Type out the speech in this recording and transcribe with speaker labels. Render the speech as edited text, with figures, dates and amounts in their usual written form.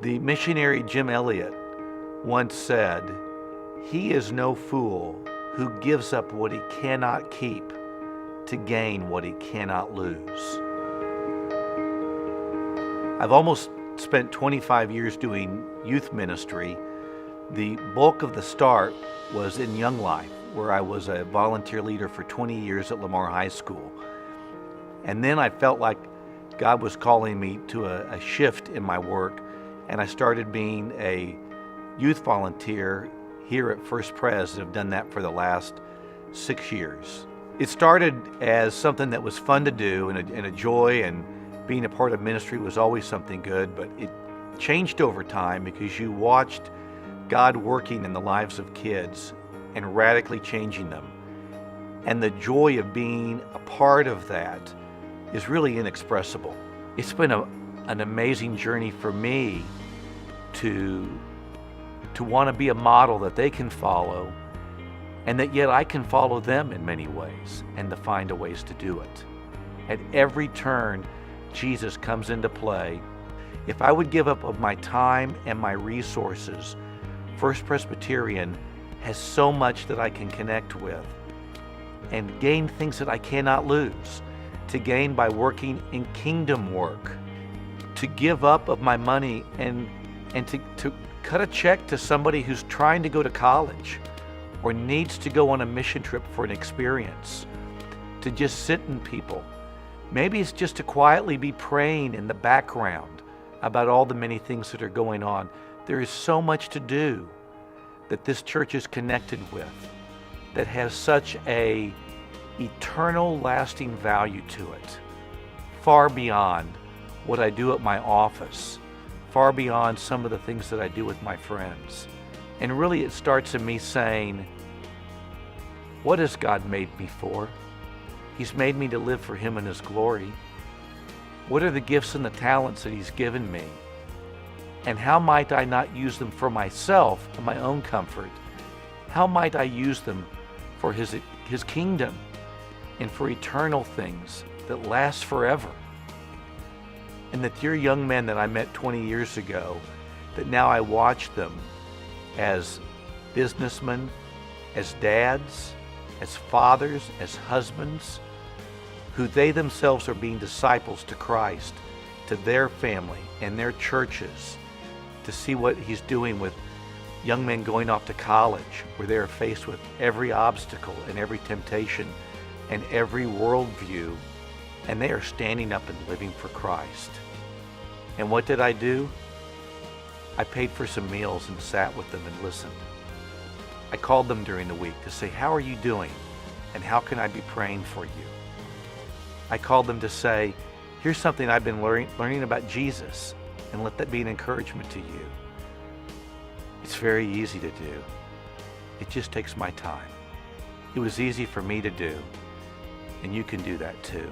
Speaker 1: The missionary Jim Elliot once said, "He is no fool who gives up what he cannot keep to gain what he cannot lose." I've almost spent 25 years doing youth ministry. The bulk of the start was in Young Life, where I was a volunteer leader for 20 years at Lamar High School. And then I felt like God was calling me to a shift in my work, and I started being a youth volunteer here at First Pres, and have done that for the last 6 years. It started as something that was fun to do and a joy, and being a part of ministry was always something good, but it changed over time because you watched God working in the lives of kids and radically changing them. And the joy of being a part of that is really inexpressible. It's been an amazing journey for me to want to be a model that they can follow, and that yet I can follow them in many ways, and to find ways to do it. At every turn, Jesus comes into play. If I would give up of my time and my resources, First Presbyterian has so much that I can connect with and gain things that I cannot lose, to gain by working in kingdom work, to give up of my money and to cut a check to somebody who's trying to go to college or needs to go on a mission trip for an experience, to just sit in people. Maybe it's just to quietly be praying in the background about all the many things that are going on. There is so much to do that this church is connected with that has such a eternal, lasting value to it, far beyond what I do at my office, far beyond some of the things that I do with my friends. And really it starts in me saying, what has God made me for? He's made me to live for Him and His glory. What are the gifts and the talents that He's given me? And how might I not use them for myself and my own comfort? How might I use them for His kingdom and for eternal things that last forever? And that dear young men that I met 20 years ago, that now I watch them as businessmen, as dads, as fathers, as husbands, who they themselves are being disciples to Christ, to their family and their churches, to see what He's doing with young men going off to college, where they are faced with every obstacle and every temptation and every worldview, and they are standing up and living for Christ. And what did I do? I paid for some meals and sat with them and listened. I called them during the week to say, how are you doing? And how can I be praying for you? I called them to say, here's something I've been learning about Jesus, and let that be an encouragement to you. It's very easy to do. It just takes my time. It was easy for me to do, and you can do that too.